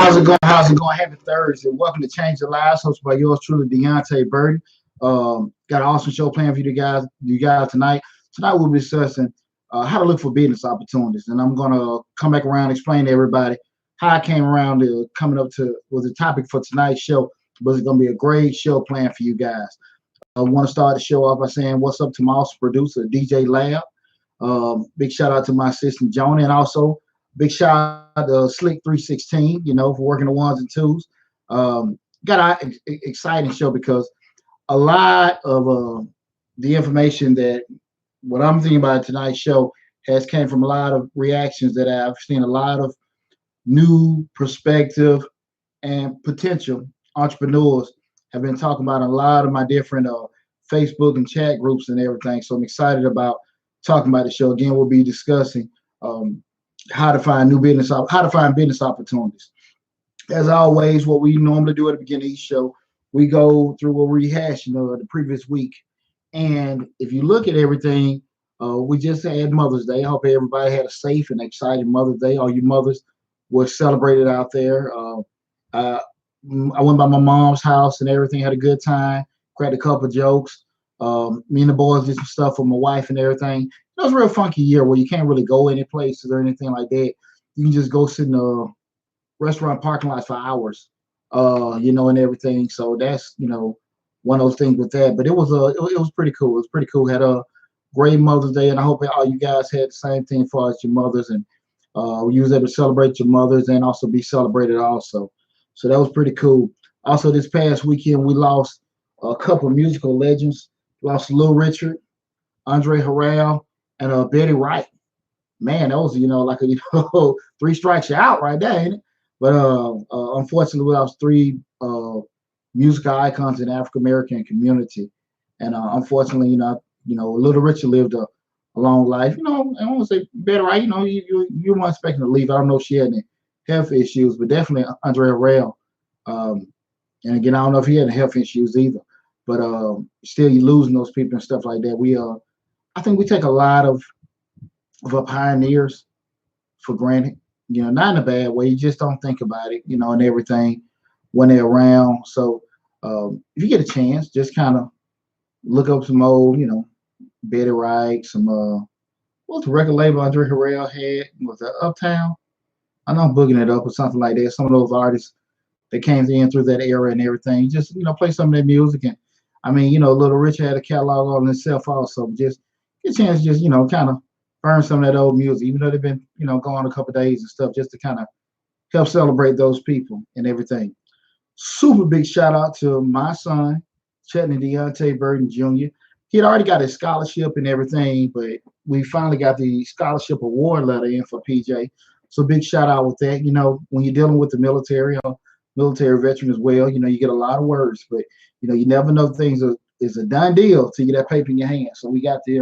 How's it going? How's it going? Happy Thursday. Welcome to Change the Lives, hosted by yours truly, Deonte Burden. Got an awesome show planned for you guys tonight. Tonight we'll be discussing how to look for business opportunities, and I'm gonna come back around and explain to everybody how I came around to coming up to with the topic for tonight's show. But it's gonna be a great show planned for you guys. I want to start the show off by saying what's up to my awesome producer, DJ Lab. Big shout out to my assistant Jonah, and also big shout out to Slick 316, for working the ones and twos. Got an exciting show because a lot of the information that what I'm thinking about tonight's show has came from a lot of reactions that I've seen. A lot of new perspective and potential entrepreneurs have been talking about a lot of my different Facebook and chat groups and everything. So I'm excited about talking about the show. Again, we'll be discussing how to find business opportunities. As always, what we normally do at the beginning of each show, we go through a rehash, the previous week. And if you look at everything, we just had Mother's Day. I hope everybody had a safe and exciting Mother's Day. All you mothers were celebrated out there. I went by my mom's house and everything, had a good time, cracked a couple jokes. Me and the boys did some stuff with my wife and everything. It was a real funky year where you can't really go any places or anything like that. You can just go sit in a restaurant parking lots for hours, and everything. So that's, one of those things with that. But it was pretty cool. It was pretty cool. Had a great Mother's Day, and I hope all you guys had the same thing as far as your mothers, and you was able to celebrate your mothers and also be celebrated also. So that was pretty cool. Also, this past weekend we lost a couple of musical legends. Lost Little Richard, Andre Harrell, and Betty Wright. Man, that was like three strikes you out right there, ain't it? But unfortunately, we lost three musical icons in the African American community, and unfortunately, Little Richard lived a long life. I don't want to say Betty Wright. You weren't expecting to leave. I don't know if she had any health issues, but definitely Andre Harrell. And again, I don't know if he had any health issues either. But still, you're losing those people and stuff like that. I think we take a lot of our pioneers for granted. Not in a bad way. You just don't think about it, and everything when they're around. So if you get a chance, just kind of look up some old, Betty Wright, some what's the record label Andre Harrell had? Was that Uptown? I know I'm booking it up or something like that. Some of those artists that came in through that era and everything. Just play some of their music. And Little Richard had a catalog all in itself also. Just get a chance to just, kind of burn some of that old music, even though they've been, gone a couple of days and stuff, just to kind of help celebrate those people and everything. Super big shout out to my son, Chetney Deonte Burden Jr. He had already got his scholarship and everything, but we finally got the scholarship award letter in for PJ. So big shout out with that. When you're dealing with the military or military veteran as well, you get a lot of words, but you never know things is a done deal till you get that paper in your hand. So we got the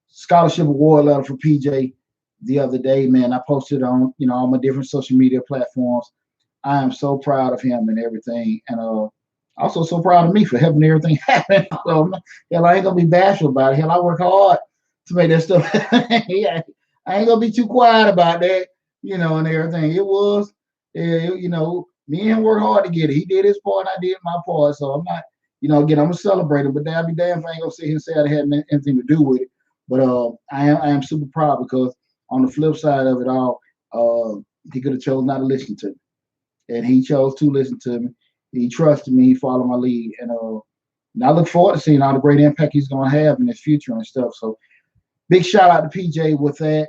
scholarship award letter for PJ the other day, man. I posted on all my different social media platforms. I am so proud of him and everything, and also so proud of me for helping everything happen. So, hell, I ain't gonna be bashful about it. Hell, I work hard to make that stuff. Yeah, I ain't gonna be too quiet about that, and everything. It was, me and him worked hard to get it. He did his part, and I did my part. So I'm not, again, I'm gonna celebrate it, but that'd be damn if I ain't gonna sit here and say I had anything to do with it. But I am super proud because on the flip side of it all, he could have chose not to listen to me, and he chose to listen to me. He trusted me. He followed my lead, and I look forward to seeing all the great impact he's gonna have in his future and stuff. So big shout out to PJ with that.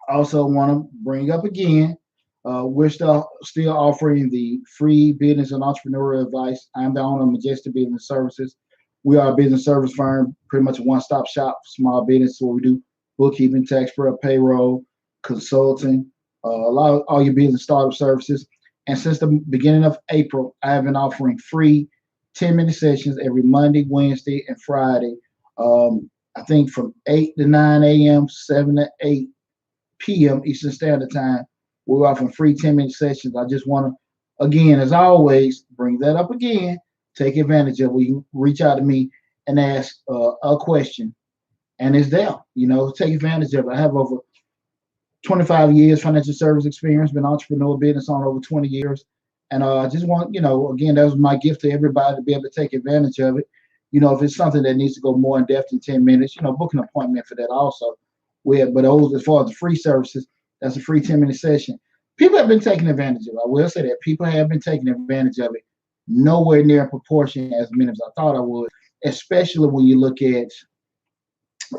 Also want to bring up again. We're still offering the free business and entrepreneurial advice. I'm the owner of Majestic Business Services. We are a business service firm, pretty much a one-stop shop for small business. Where we do bookkeeping, tax prep, payroll, consulting, all your business startup services. And since the beginning of April, I have been offering free 10-minute sessions every Monday, Wednesday, and Friday. I think from 8 to 9 a.m., 7 to 8 p.m. Eastern Standard Time. We're offering free 10-minute sessions. I just want to, again, as always, bring that up again. Take advantage of it. You reach out to me and ask a question, and it's there. Take advantage of it. I have over 25 years financial service experience, been entrepreneur business on over 20 years. And I just want, again, that was my gift to everybody to be able to take advantage of it. If it's something that needs to go more in depth in 10 minutes, book an appointment for that also. But those, as far as the free services, that's a free 10-minute session. People have been taking advantage of it. I will say that people have been taking advantage of it nowhere near in proportion as many as I thought I would, especially when you look at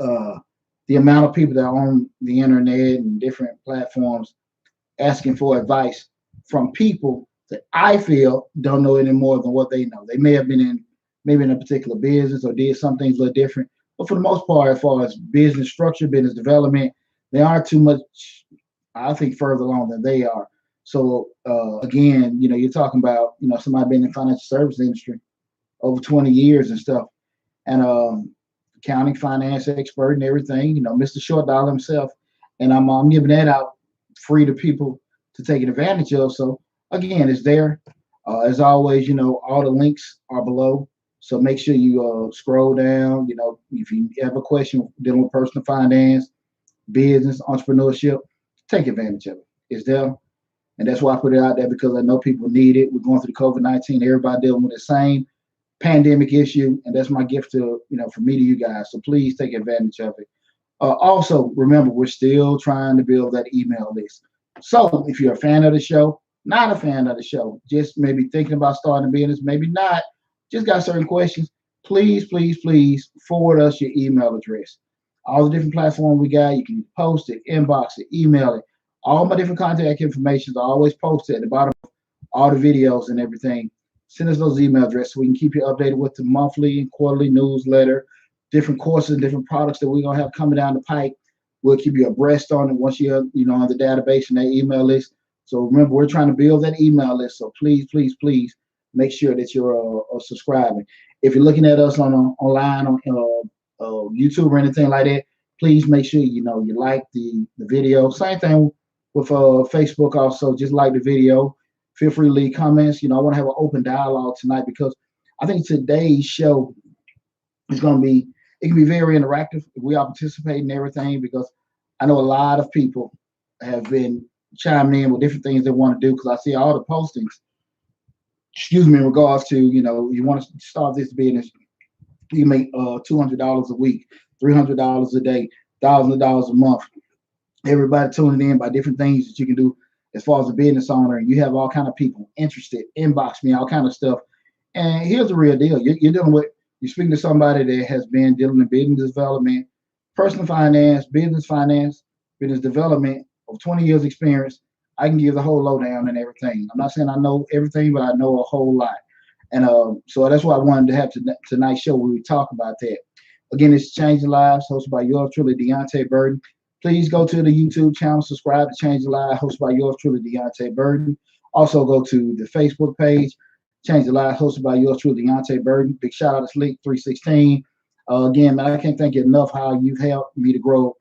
uh, the amount of people that are on the internet and different platforms asking for advice from people that I feel don't know any more than what they know. They may have been in maybe in a particular business or did some things a little different, but for the most part, as far as business structure, business development, they aren't too much, I think, further along than they are. So again, you're talking about somebody being in the financial service industry over 20 years and stuff, and accounting, finance expert, and everything. Mr. Short Dollar himself, and I'm giving that out free to people to take advantage of. So again, it's there. As always, all the links are below. So make sure you scroll down. If you have a question dealing with personal finance, business, entrepreneurship, take advantage of it. It's there. And that's why I put it out there, because I know people need it. We're going through the COVID-19. Everybody dealing with the same pandemic issue. And that's my gift to, for me to you guys. So please take advantage of it. Also, remember, we're still trying to build that email list. So if you're a fan of the show, not a fan of the show, just maybe thinking about starting a business, maybe not, just got certain questions, please, please, please forward us your email address. All the different platforms we got, you can post it, inbox it, email it. All my different contact information is always posted at the bottom of all the videos and everything. Send us those email addresses so we can keep you updated with the monthly and quarterly newsletter, different courses, and different products that we're gonna have coming down the pipe. We'll keep you abreast on it once you're, on the database and that email list. So remember, we're trying to build that email list. So please, please, please make sure that you're subscribing. If you're looking at us online on YouTube or anything like that, please make sure you like the video. Same thing with Facebook also. Just like the video. Feel free to leave comments. I want to have an open dialogue tonight, because I think today's show is going to be, it can be very interactive if we are participating in everything, because I know a lot of people have been chiming in with different things they want to do, because I see all the postings, in regards to, you want to start this business, you make $200 a week, $300 a day, $1,000 a month. Everybody tuning in by different things that you can do as far as a business owner, and you have all kind of people interested, inbox me, all kind of stuff. And here's the real deal. You're speaking to somebody that has been dealing in business development, personal finance, business development, of 20 years experience. I can give the whole lowdown and everything. I'm not saying I know everything, but I know a whole lot. And so that's why I wanted to have tonight's show where we talk about that. Again, it's Change Lives, hosted by yours truly, Deonte Burden. Please go to the YouTube channel, subscribe to Change Lives, hosted by yours truly, Deonte Burden. Also go to the Facebook page, Change the Lives, hosted by yours truly, Deonte Burden. Big shout out to Sleep 316. Again, man, I can't thank you enough how you've helped me to grow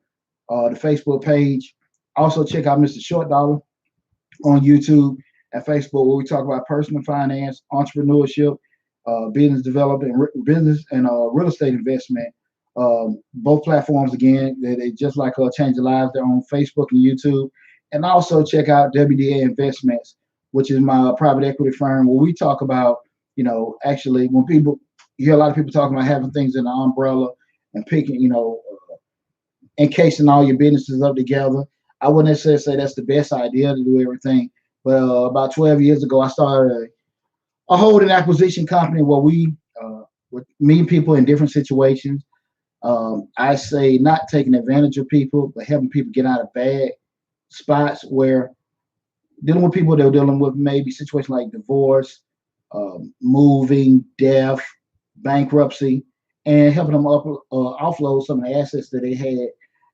the Facebook page. Also, check out Mr. Short Dollar on YouTube and Facebook, where we talk about personal finance, entrepreneurship, business development, business and real estate investment. Both platforms, again, they just like Change the Lives. They're on Facebook and YouTube. And also check out WDA Investments, which is my private equity firm, where we talk about, actually when you hear a lot of people talking about having things in the umbrella and picking, encasing all your businesses up together. I wouldn't necessarily say that's the best idea to do everything. But about 12 years ago, I started a holding acquisition company where we would meet people in different situations. I say not taking advantage of people, but helping people get out of bad spots, where dealing with people that are dealing with maybe situations like divorce, moving, death, bankruptcy, and helping them offload some of the assets that they had.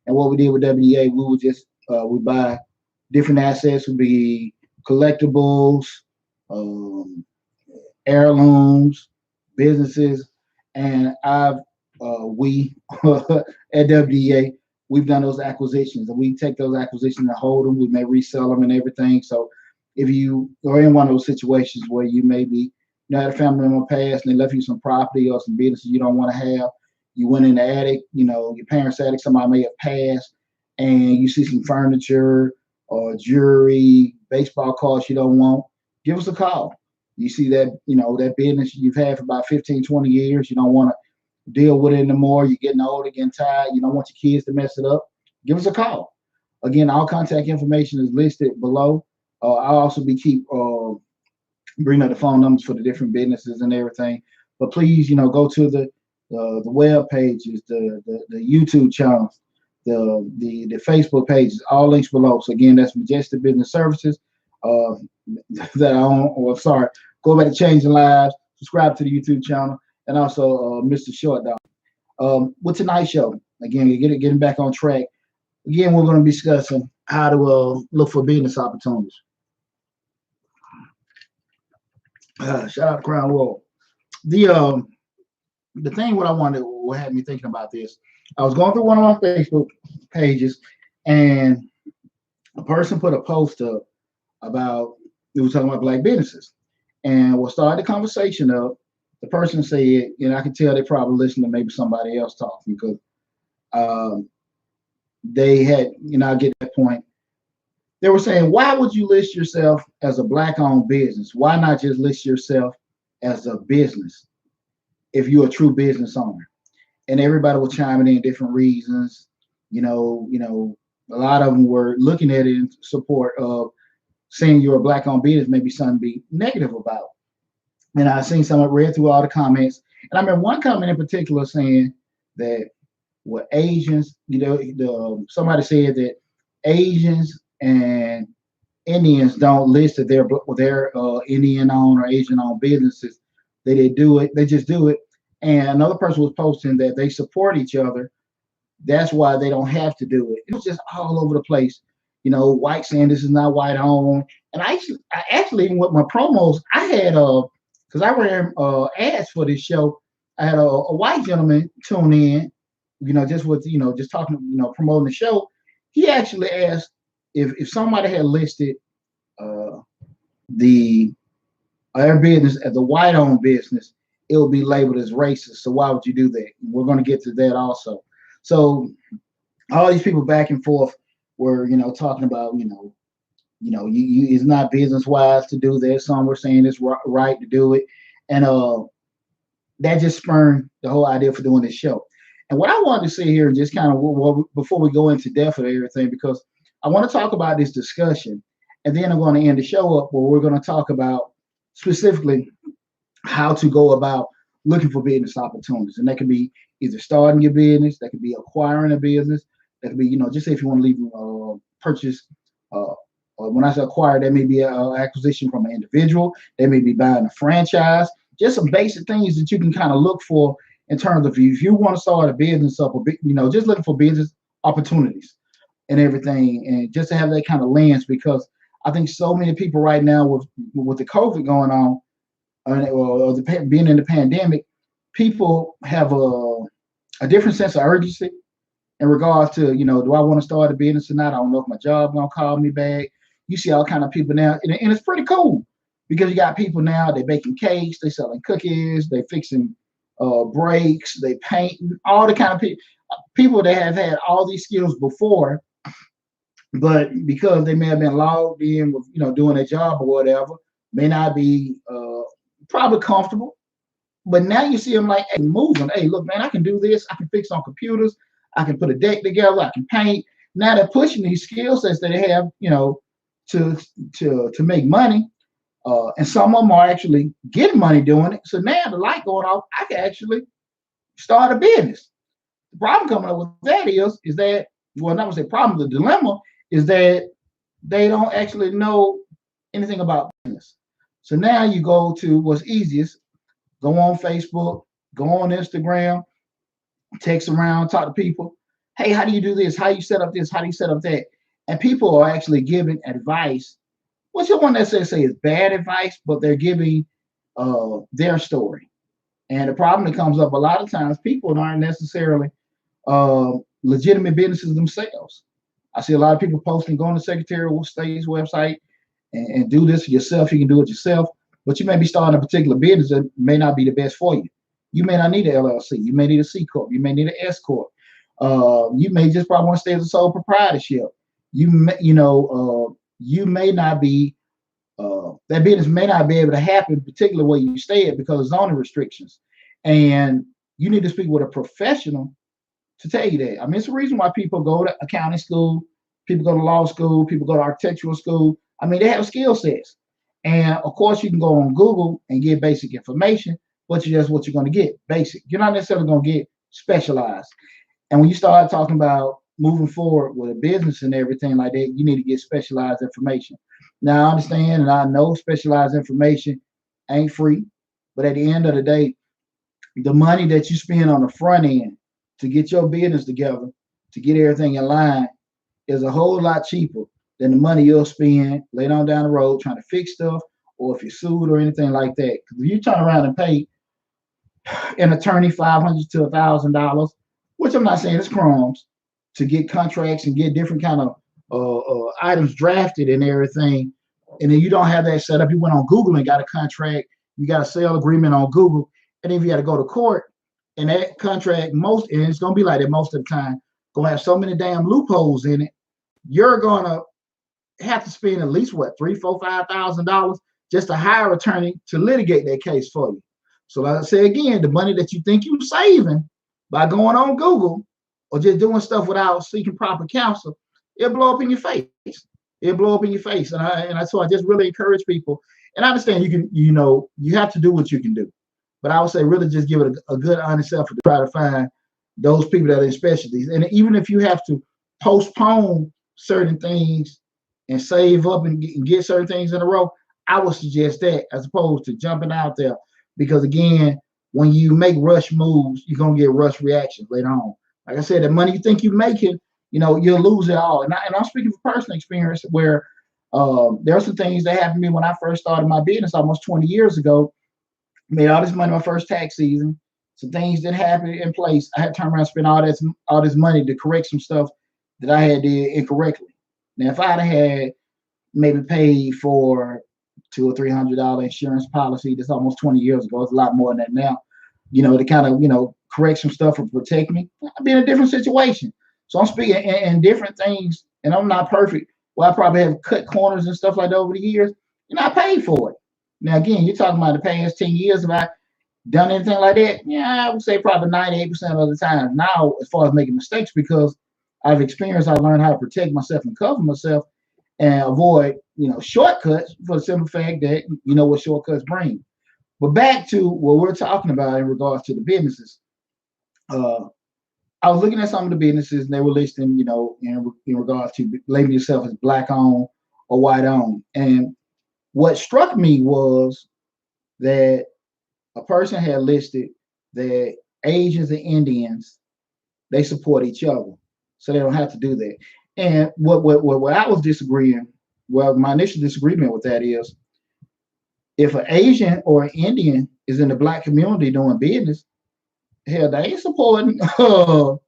And what we did with WDA, we would just we buy different assets, would be collectibles, heirlooms, businesses, and we at WDA, we've done those acquisitions, and we take those acquisitions and hold them. We may resell them and everything. So if you are in one of those situations where you maybe had a family member pass and they left you some property or some business you don't want to have, you went in the attic, your parents' attic, somebody may have passed, and you see some furniture or jewelry, baseball cards you don't want, give us a call. You see that, that business you've had for about 15, 20 years, you don't want to deal with it anymore. You're getting older, getting tired. You don't want your kids to mess it up. Give us a call. Again, our contact information is listed below. I'll also be keep bringing up the phone numbers for the different businesses and everything. But please, go to the web pages, the YouTube channels, the Facebook pages, all links below. So again, that's Majestic Business Services. That I own, or sorry, go back to Changing Lives. Subscribe to the YouTube channel, and also Mr. Short Dog. With tonight's show, again, getting back on track. Again, we're going to be discussing how to look for business opportunities. Shout out to Crown Royal. The thing what had me thinking about this, I was going through one of my Facebook pages, and a person put a post up about, it was talking about black businesses, and what started the conversation up, the person said, I could tell they probably listened to maybe somebody else talking, because they had, I get that point. They were saying, why would you list yourself as a black-owned business? Why not just list yourself as a business if you're a true business owner? And everybody was chiming in different reasons. A lot of them were looking at it in support of saying you're a black-owned business, maybe something to be negative about. And I seen someone read through all the comments, and I remember one comment in particular saying that what Asians, somebody said that Asians and Indians don't list that they're Indian-owned or Asian-owned businesses. They do it. They just do it. And another person was posting that they support each other. That's why they don't have to do it. It was just all over the place. White saying this is not white-owned. And I actually, even with my promos, I had because I ran ads for this show. I had a white gentleman tune in, just talking, promoting the show. He actually asked if somebody had listed their business as a white-owned business, it will be labeled as racist. So why would you do that? We're going to get to that also. So all these people back and forth were, talking about, it's not business-wise to do that. Some were saying it's right to do it. And that just spurned the whole idea for doing this show. And what I wanted to say here, just kind of before we go into depth of everything, because I want to talk about this discussion, and then I'm going to end the show up where we're going to talk about specifically how to go about looking for business opportunities. And that could be either starting your business, that could be acquiring a business, that could be, just say if you want to leave purchase. When I say acquire, that may be an acquisition from an individual. They may be buying a franchise. Just some basic things that you can kind of look for in terms of if you want to start a business up, just looking for business opportunities and everything, and just to have that kind of lens, because I think so many people right now with the COVID going on, or being in the pandemic, people have a different sense of urgency in regards to, do I want to start a business or not? I don't know if my job gonna call me back. You see all kind of people now, and it's pretty cool because you got people now, they're baking cakes, they selling cookies, they fixing brakes, they painting, all the kind of people that have had all these skills before, but because they may have been logged in with, doing their job or whatever, may not be probably comfortable. But now you see them like, hey, moving. Hey, look, man, I can do this. I can fix on computers. I can put a deck together. I can paint. Now they're pushing these skill sets that they have, to make money. And some of them are actually getting money doing it. So now the light going off, I can actually start a business. The problem coming up with that is that, well, not to say problem, the dilemma is that they don't actually know anything about business. So now you go to what's easiest, go on Facebook, go on Instagram, text around, talk to people. Hey, how do you do this? How do you set up this? How do you set up that? And people are actually giving advice. What's the one that say is bad advice, but they're giving their story. And the problem that comes up a lot of times, people aren't necessarily legitimate businesses themselves. I see a lot of people posting, go on the Secretary of State's website and do this yourself. You can do it yourself, but you may be starting a particular business that may not be the best for you. You may not need an LLC. You may need a C Corp. You may need an S Corp. You may just probably want to stay as a sole proprietorship. You may not be that business may not be able to happen, particularly where you stay at because of zoning restrictions. And you need to speak with a professional to tell you that. I mean, it's the reason why people go to accounting school, people go to law school, people go to architectural school. I mean, they have skill sets. And of course, you can go on Google and get basic information, but that's what you're going to get basic. You're not necessarily going to get specialized. And when you start talking about moving forward with a business and everything like that, you need to get specialized information. Now, I understand and I know specialized information ain't free, but at the end of the day, the money that you spend on the front end to get your business together, to get everything in line, is a whole lot cheaper than the money you'll spend later on down the road trying to fix stuff or if you're sued or anything like that. Because if you turn around and pay an attorney $500 to $1,000, which I'm not saying is crumbs, to get contracts and get different kind of items drafted and everything, and then you don't have that set up. You went on Google and got a contract, you got a sale agreement on Google, and then you got to go to court, and that contract and it's gonna be like that most of the time, gonna have so many damn loopholes in it. You're gonna have to spend at least what $3, $4, $5,000 just to hire an attorney to litigate that case for you. So like I say again, the money that you think you're saving by going on Google or just doing stuff without seeking proper counsel, it'll blow up in your face. It'll blow up in your face. So I just really encourage people. And I understand you have to do what you can do. But I would say really just give it a good honest effort to try to find those people that are in specialties. And even if you have to postpone certain things and save up and get certain things in a row, I would suggest that as opposed to jumping out there. Because again, when you make rush moves, you're gonna get rush reactions later on. Like I said, the money you think you're making, you'll lose it all. And I'm speaking from personal experience where there are some things that happened to me when I first started my business almost 20 years ago. Made all this money my first tax season. Some things that happened in place. I had to turn around and spend all this money to correct some stuff that I had did incorrectly. Now, if I'd had maybe paid for $200 or $300 insurance policy, that's almost 20 years ago. It's a lot more than that now. To kind of correct some stuff or protect me, I'd be in a different situation. So I'm speaking in different things, and I'm not perfect. Well, I probably have cut corners and stuff like that over the years, and I paid for it. Now, again, you're talking about the past 10 years. Have I done anything like that? Yeah, I would say probably 98% of the time now, as far as making mistakes, because I've learned how to protect myself and cover myself and avoid, shortcuts for the simple fact that you know what shortcuts bring. But back to what we're talking about in regards to the businesses. I was looking at some of the businesses and they were listing, in regards to labeling yourself as black owned or white owned. And what struck me was that a person had listed that Asians and Indians, they support each other. So they don't have to do that. And what I was disagreeing, my initial disagreement with that is, if an Asian or an Indian is in the black community doing business, hell, they ain't supporting. You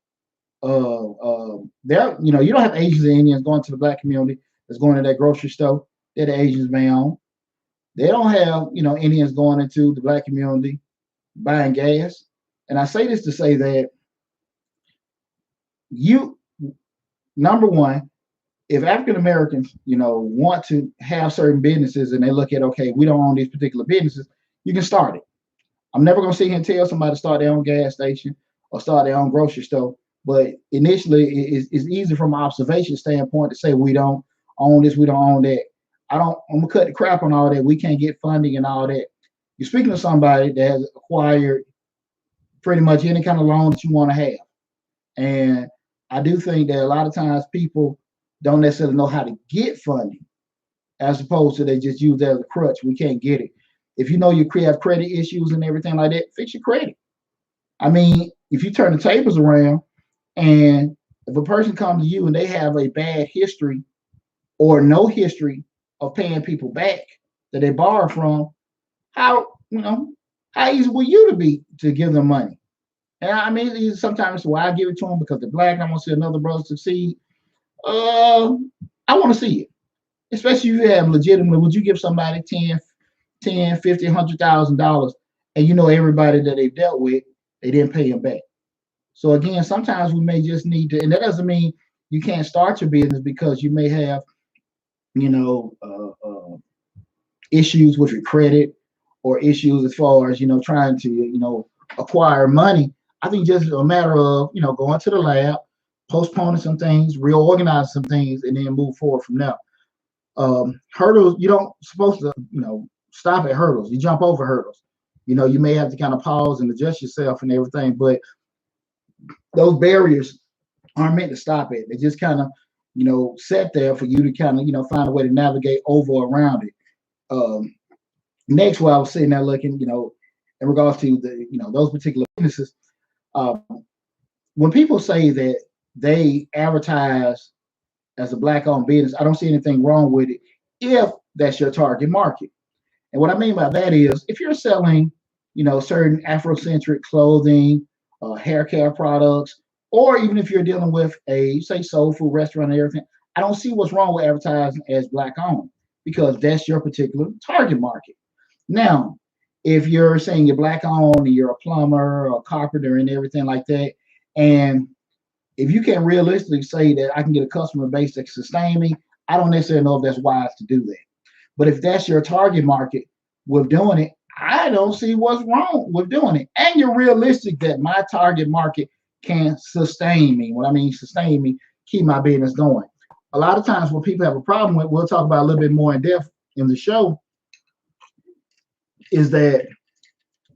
don't have Asians and Indians going to the black community that's going to that grocery store that the Asians may own. They don't have Indians going into the black community buying gas. And I say this to say that number one, if African Americans, want to have certain businesses and they look at, okay, we don't own these particular businesses, you can start it. I'm never going to sit here and tell somebody to start their own gas station or start their own grocery store. But initially, it's easy from an observation standpoint to say we don't own this, we don't own that. I'm going to cut the crap on all that. We can't get funding and all that. You're speaking to somebody that has acquired pretty much any kind of loan that you want to have. And I do think that a lot of times people don't necessarily know how to get funding, as opposed to they just use that as a crutch. We can't get it. If you know you have credit issues and everything like that, fix your credit. I mean, if you turn the tables around and if a person comes to you and they have a bad history or no history of paying people back that they borrow from, how easy will you to give them money? And I mean, sometimes why I give it to them because they're black and I want to see another brother succeed. I want to see it, especially if you have legitimately. Would you give somebody 10, 50, $100,000, and everybody that they've dealt with, they didn't pay them back? So again, sometimes we may just need to, and that doesn't mean you can't start your business because you may have, you know, issues with your credit or issues as far as, trying to, acquire money. I think just a matter of, going to the lab, postponing some things, reorganizing some things, and then move forward from there. Hurdles, you don't supposed to, stop at hurdles. You jump over hurdles. You may have to kind of pause and adjust yourself and everything, but those barriers aren't meant to stop it. They just kind of, set there for you to kind of, find a way to navigate over or around it. Next, while I was sitting there looking, in regards to the, those particular businesses, um, when people say that they advertise as a black-owned business, I don't see anything wrong with it if that's your target market. And what I mean by that is, if you're selling, certain Afrocentric clothing, hair care products, or even if you're dealing with a, say, soul food restaurant and everything, I don't see what's wrong with advertising as black-owned because that's your particular target market. Now, if you're saying you're black-owned and you're a plumber or a carpenter and everything like that, and if you can realistically say that I can get a customer base that can sustain me, I don't necessarily know if that's wise to do that. But if that's your target market with doing it, I don't see what's wrong with doing it. And you're realistic that my target market can sustain me. What I mean, sustain me, keep my business going. A lot of times what people have a problem with, we'll talk about a little bit more in depth in the show, is that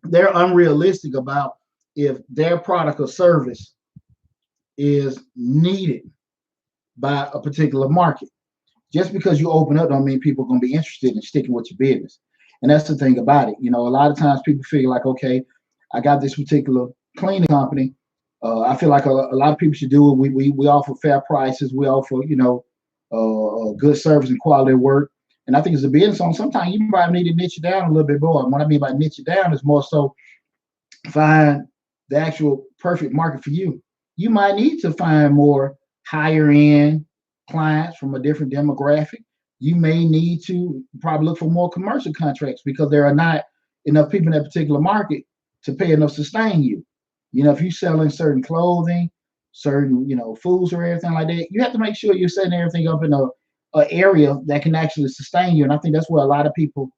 they're unrealistic about if their product or service is needed by a particular market. Just because you open up don't mean people are going to be interested in sticking with your business. And that's the thing about it. A lot of times people figure like, okay, I got this particular cleaning company. I feel like a lot of people should do it. We offer fair prices. We offer, good service and quality work. And I think as a business owner, sometimes you might need to niche it down a little bit more. And what I mean by niche it down is more so find the actual perfect market for you. You might need to find more higher end clients from a different demographic. You may need to probably look for more commercial contracts because there are not enough people in that particular market to pay enough to sustain you. If you're selling certain clothing, certain, foods or everything like that, you have to make sure you're setting everything up in a area that can actually sustain you. And I think that's where a lot of people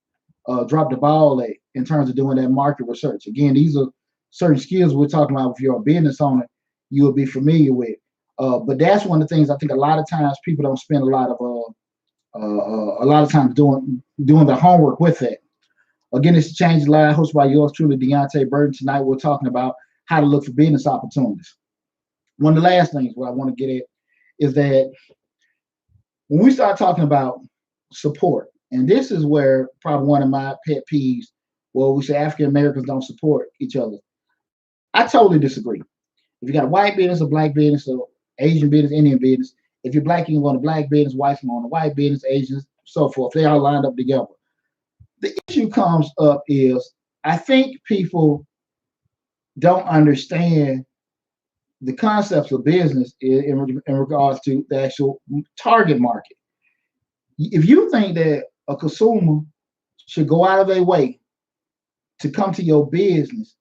drop the ball at in terms of doing that market research. Again, these are certain skills we're talking about. If you're a business owner, you will be familiar with. But that's one of the things I think a lot of times people don't spend a lot of time doing the homework with it. Again, it's Change the Live, hosted by yours truly, Deonte Burden. Tonight we're talking about how to look for business opportunities. One of the last things what I want to get at is that when we start talking about support, and this is where probably one of my pet peeves, where we say African Americans don't support each other. I totally disagree. If you got a white business, a black business, or Asian business, Indian business, if you're black, you can go on a black business, white, you can go on a white business, Asians, so forth. They all lined up together. The issue comes up is I think people don't understand the concepts of business in regards to the actual target market. If you think that a consumer should go out of their way to come to your business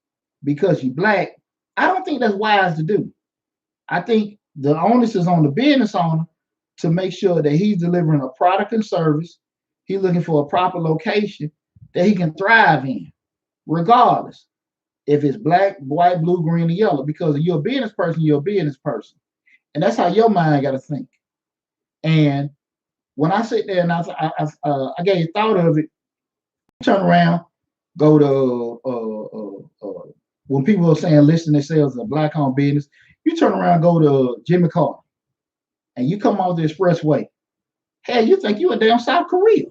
because you're black, I don't think that's wise to do. I think the onus is on the business owner to make sure that he's delivering a product and service. He's looking for a proper location that he can thrive in, regardless if it's black, white, blue, green, or yellow. Because if you're a business person, you're a business person, and that's how your mind got to think. And when I sit there and I gave thought of it, turn around, go to when people are saying listing themselves as a black-owned business, you turn around, go to Jimmy Carter, and you come off the expressway. Hey, you think you in damn South Korea?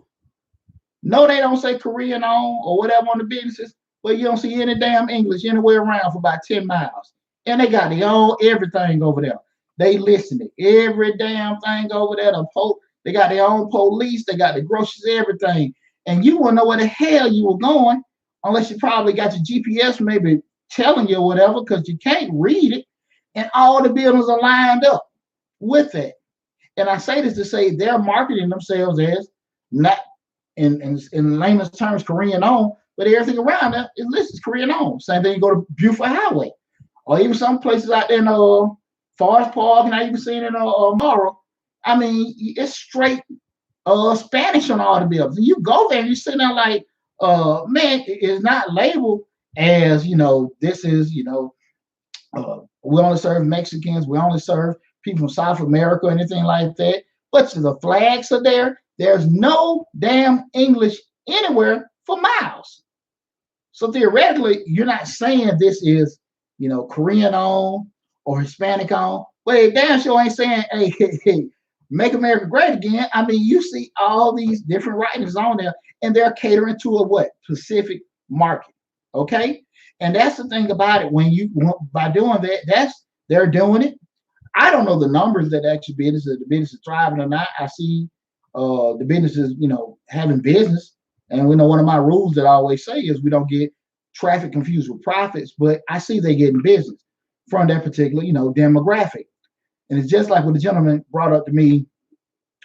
No, they don't say Korean on or whatever on the businesses, but you don't see any damn English anywhere around for about 10 miles. And they got their own everything over there. They listen to every damn thing over there. They got their own police. They got the groceries, everything. And you wouldn't know where the hell you were going unless you probably got your GPS maybe telling you or whatever, because you can't read it. And all the buildings are lined up with it. And I say this to say they're marketing themselves as not in layman's terms Korean on, but everything around that is listed Korean on. Same thing, you go to Buford Highway. or even some places out there in Forest Park, and I even seen it in Morrow. I mean, it's straight Spanish on all the buildings. And you go there and you sit there like, man, it's not labeled as, this is, we only serve Mexicans, we only serve people from South America or anything like that. But the flags are there. There's no damn English anywhere for miles. So theoretically, you're not saying this is, Korean owned or Hispanic owned. But it damn sure ain't saying, hey, make America great again. I mean, you see all these different writings on there, and they're catering to a what? Pacific market. Okay? And that's the thing about it. By doing that, they're doing it. I don't know the numbers that actually the business is thriving or not. I see the businesses, having business. And we know one of my rules that I always say is we don't get traffic confused with profits, but I see they getting business from that particular, demographic. And it's just like what the gentleman brought up to me,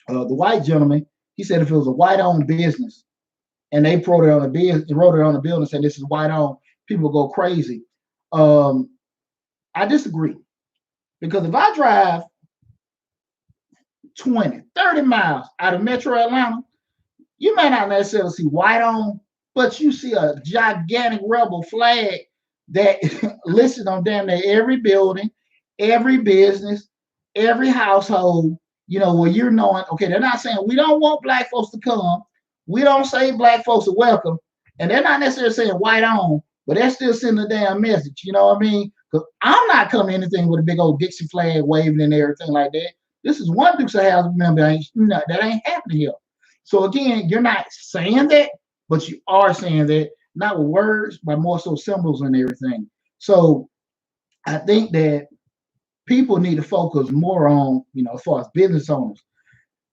the white gentleman. He said if it was a white-owned business and they wrote it on the bill and said this is white-owned, people go crazy. I disagree. Because if I drive 20, 30 miles out of Metro Atlanta, you may not necessarily see white-owned, but you see a gigantic rebel flag that listed on damn near every building, every business, every household, where you're knowing, okay, they're not saying we don't want black folks to come. We don't say black folks are welcome. And they're not necessarily saying white on, but they're still sending a damn message. You know what I mean? Because I'm not coming anything with a big old Dixie flag waving and everything like that. This is one Dukes of Hazzard member that ain't happening here. So again, you're not saying that, but you are saying that, not with words, but more so symbols and everything. So I think that people need to focus more on, as far as business owners,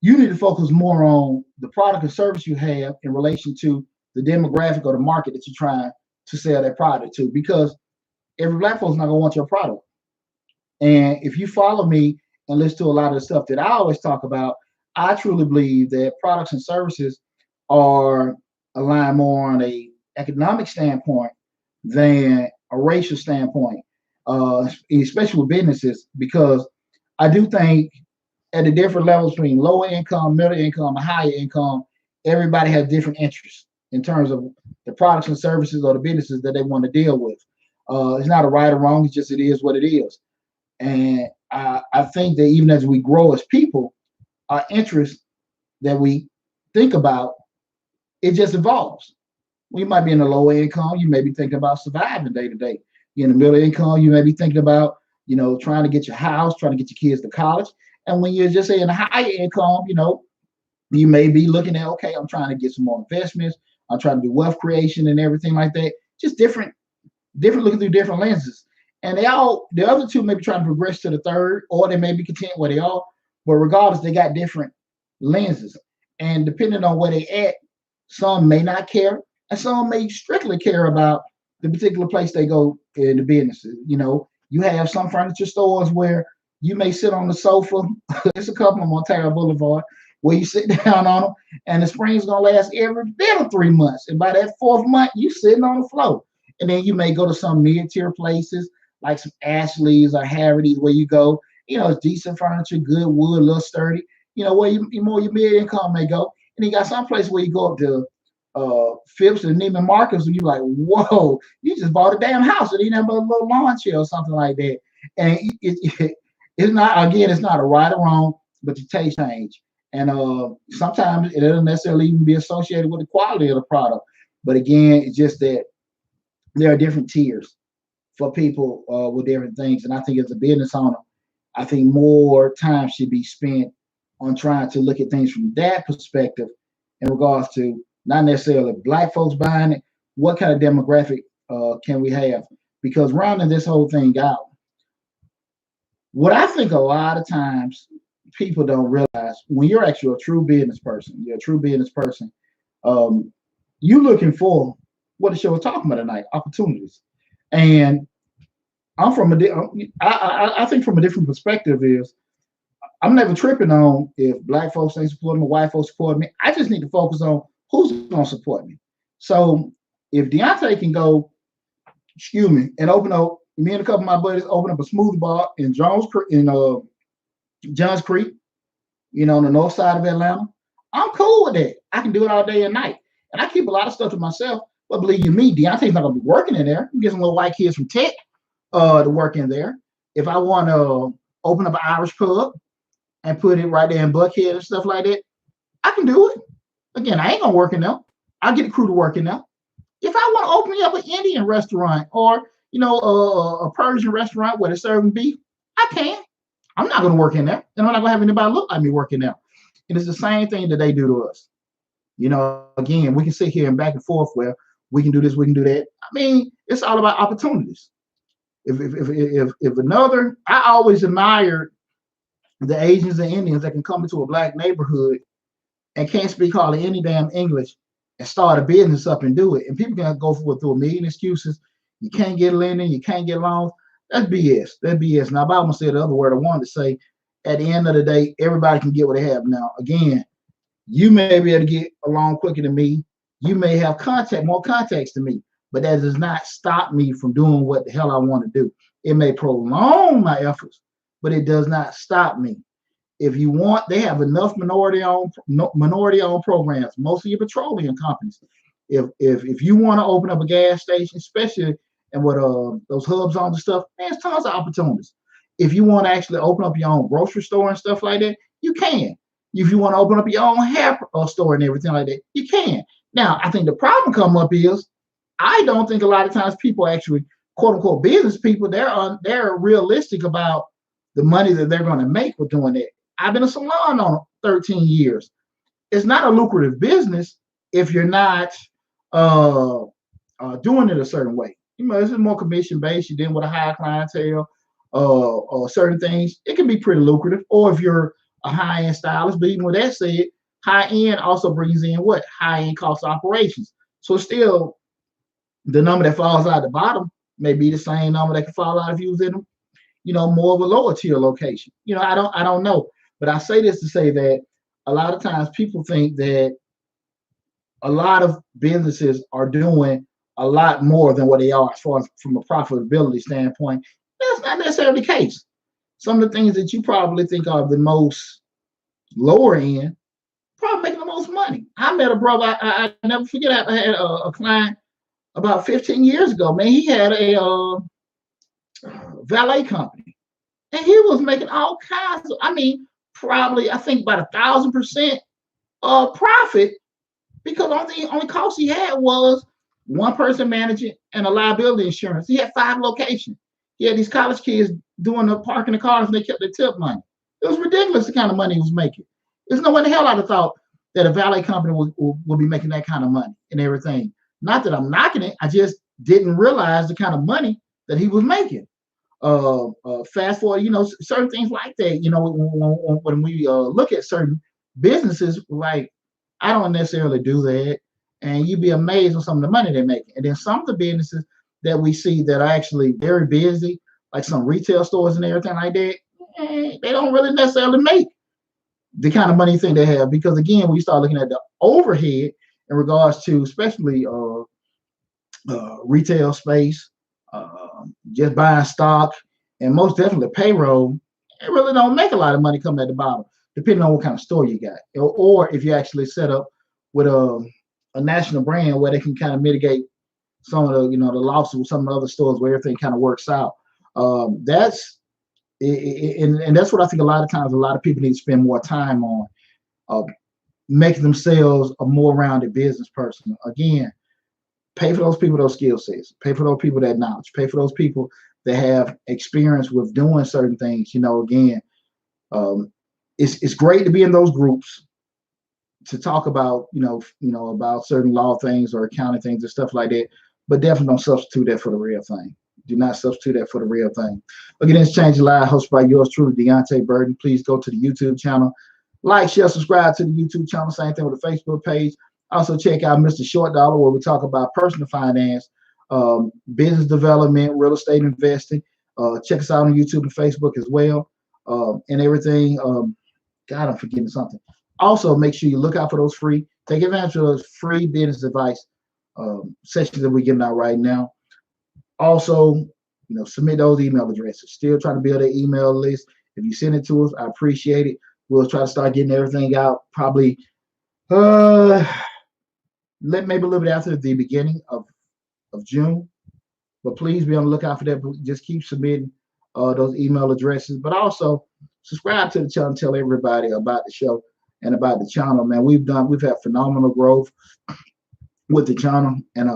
you need to focus more on the product or service you have in relation to the demographic or the market that you're trying to sell that product to, because every black folks not gonna want your product. And if you follow me and listen to a lot of the stuff that I always talk about, I truly believe that products and services are aligned more on a economic standpoint than a racial standpoint, especially with businesses, because I do think at the different levels between lower income, middle income, and higher income, everybody has different interests in terms of the products and services or the businesses that they want to deal with. It's not a right or wrong, it's just it is what it is. And I think that even as we grow as people, our interests that we think about, it just evolves. We might be in a lower income, you may be thinking about surviving day to day. You're in the middle income, you may be thinking about, trying to get your house, trying to get your kids to college. And when you're just in a higher income, you may be looking at, okay, I'm trying to get some more investments. I'm trying to do wealth creation and everything like that. Just different looking through different lenses. And the other two may be trying to progress to the third, or they may be content where they are. But regardless, they got different lenses. And depending on where they at, some may not care, and some may strictly care about the particular place they go in the businesses. You have some furniture stores where you may sit on the sofa. There's a couple of them on Ontario Boulevard where you sit down on them, and the spring's gonna last every bit of 3 months. And by that fourth month, you sitting on the floor. And then you may go to some mid-tier places like some Ashley's or Harrody's where you go, it's decent furniture, good wood, a little sturdy, where more your mid-income may go. And you got some place where you go up to Phipps and Neiman Marcus, and you're like, whoa, you just bought a damn house. It ain't have a little lawn chair or something like that. And it's not a right or wrong, but the taste change. And sometimes it doesn't necessarily even be associated with the quality of the product. But again, it's just that there are different tiers for people with different things. And I think as a business owner, I think more time should be spent on trying to look at things from that perspective in regards to not necessarily black folks buying it. What kind of demographic can we have? Because rounding this whole thing out, what I think a lot of times people don't realize, when you're actually a true business person, you're looking for what the show was talking about tonight, opportunities. And I think from a different perspective is, I'm never tripping on if black folks ain't supporting me, white folks support me. I just need to focus on who's going to support me. So if Deonte can go, and open up Me and a couple of my buddies opened up a smoothie bar in Johns Creek, on the north side of Atlanta. I'm cool with that. I can do it all day and night. And I keep a lot of stuff to myself. But believe you me, Deonte's not gonna be working in there. You get some little white kids from Tech to work in there. If I want to open up an Irish pub and put it right there in Buckhead and stuff like that, I can do it. Again, I ain't gonna work in there. I'll get the crew to work in there. If I want to open up an Indian restaurant or a Persian restaurant where they're serving beef, I can. I'm not gonna work in there, and I'm not gonna have anybody look like me working there. And it's the same thing that they do to us. Again, we can sit here and back and forth where we can do this, we can do that. I mean, it's all about opportunities. If another, I always admired the Asians and Indians that can come into a black neighborhood and can't speak hardly any damn English and start a business up and do it. And people can go through a million excuses. You can't get lending, you can't get loans. That's BS. That's BS. Now, if I want to say the other word I wanted to say, at the end of the day, everybody can get what they have now. Again, you may be able to get along quicker than me. You may have more contacts than me, but that does not stop me from doing what the hell I want to do. It may prolong my efforts, but it does not stop me. If you want, they have enough minority-owned programs, mostly your petroleum companies. If you want to open up a gas station, especially and with those hubs on the stuff, there's tons of opportunities. If you want to actually open up your own grocery store and stuff like that, you can. If you want to open up your own hair store and everything like that, you can. Now, I think the problem come up is I don't think a lot of times people actually, quote unquote, business people, they're realistic about the money that they're going to make with doing that. I've been a salon owner 13 years. It's not a lucrative business if you're not doing it a certain way. This is more commission based. You're dealing with a high clientele or certain things. It can be pretty lucrative. Or if you're a high-end stylist, but even with that said, high-end also brings in what? High-end cost operations. So still, the number that falls out the bottom may be the same number that can fall out if you was in, more of a lower tier location. I don't know. But I say this to say that a lot of times people think that a lot of businesses are doing a lot more than what they are as far as from a profitability standpoint. That's not necessarily the case. Some of the things that you probably think are the most lower end, probably making the most money. I met a brother, I never forget, I had a client about 15 years ago. Man, he had a valet company. And he was making all kinds of, probably, I think about 1,000% profit, because the only cost he had was one person managing and a liability insurance. He had 5 locations. He had these college kids doing the parking the cars and they kept their tip money. It was ridiculous the kind of money he was making. There's no way in the hell I'd have thought that a valet company would be making that kind of money and everything. Not that I'm knocking it. I just didn't realize the kind of money that he was making. Fast forward, certain things like that, when we look at certain businesses, like, I don't necessarily do that. And you'd be amazed with some of the money they're making. And then some of the businesses that we see that are actually very busy, like some retail stores and everything like that, they don't really necessarily make the kind of money you think they have. Because again, when you start looking at the overhead in regards to especially retail space, just buying stock, and most definitely payroll, it really don't make a lot of money coming at the bottom, depending on what kind of store you got. Or if you actually set up with a national brand where they can kind of mitigate some of the, the losses with some of the other stores where everything kind of works out. That's what I think a lot of times a lot of people need to spend more time on, making themselves a more rounded business person. Again, pay for those people, those skill sets, pay for those people that knowledge, pay for those people that have experience with doing certain things. Again, it's great to be in those groups to talk about, about certain law things or accounting things and stuff like that, but definitely don't substitute that for the real thing. Do not substitute that for the real thing. Again, it's Change Your Life, hosted by yours truly, Deonte Burden. Please go to the YouTube channel, like, share, subscribe to the YouTube channel. Same thing with the Facebook page. Also check out Mr. Short Dollar, where we talk about personal finance, business development, real estate investing. Check us out on YouTube and Facebook as well, and everything. God, I'm forgetting something. Also, make sure you look out for those take advantage of those free business advice sessions that we're giving out right now. Also, submit those email addresses. Still trying to build an email list. If you send it to us, I appreciate it. We'll try to start getting everything out probably uh maybe a little bit after the beginning of June. But please be on the lookout for that. Just keep submitting those email addresses. But also subscribe to the channel and tell everybody about the show and about the channel, man. We've had phenomenal growth with the channel. And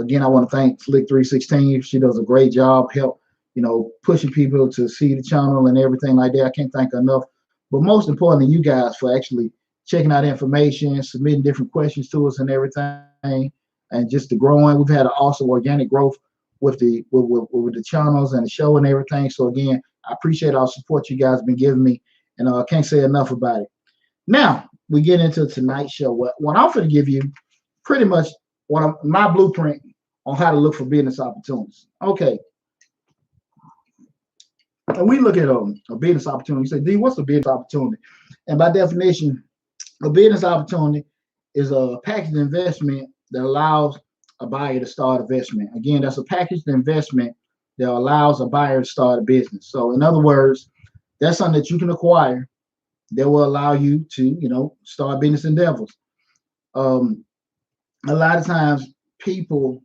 again, I want to thank Slick 316. She does a great job, help pushing people to see the channel and everything like that. I can't thank her enough. But most importantly, you guys for actually checking out information, submitting different questions to us and everything, and just the growing. We've had an awesome organic growth with the channels and the show and everything. So again, I appreciate all the support you guys have been giving me, and I can't say enough about it. Now we get into tonight's show. What I'm going to give you pretty much my blueprint on how to look for business opportunities. Okay. And we look at a business opportunity. You say, D, what's a business opportunity? And by definition, a business opportunity is a packaged investment that allows a buyer to start investment. Again, that's a packaged investment that allows a buyer to start a business. So in other words, that's something that you can acquire that will allow you to, start business endeavors. A lot of times people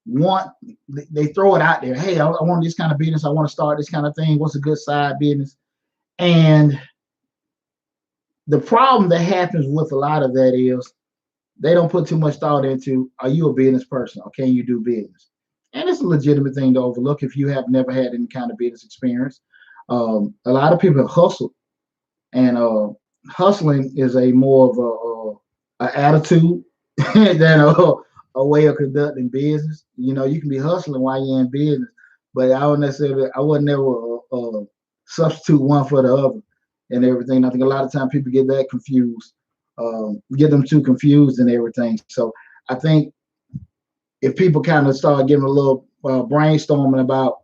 they throw it out there. Hey, I want this kind of business. I want to start this kind of thing. What's a good side business? And the problem that happens with a lot of that is they don't put too much thought into, are you a business person or can you do business? And it's a legitimate thing to overlook if you have never had any kind of business experience. A lot of people have hustled, and hustling is a more of a attitude than a way of conducting business. You can be hustling while you're in business, but I would never substitute one for the other and everything. I think a lot of times people get that confused, get them too confused and everything. So I think if people kind of start getting a little brainstorming about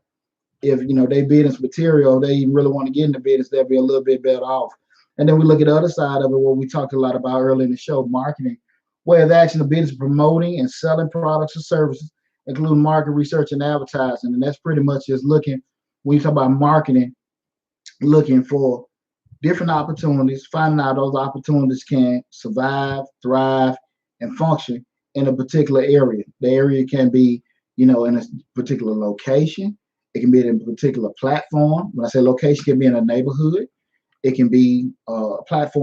if they business material, they even really want to get into business, they'll be a little bit better off. And then we look at the other side of it, what we talked a lot about earlier in the show, marketing, where the action of business promoting and selling products or services, including market research and advertising. And that's pretty much just looking, when you talk about marketing, looking for different opportunities, finding out those opportunities can survive, thrive, and function in a particular area. The area can be, in a particular location. It can be in a particular platform. When I say location, it can be in a neighborhood. It can be a platform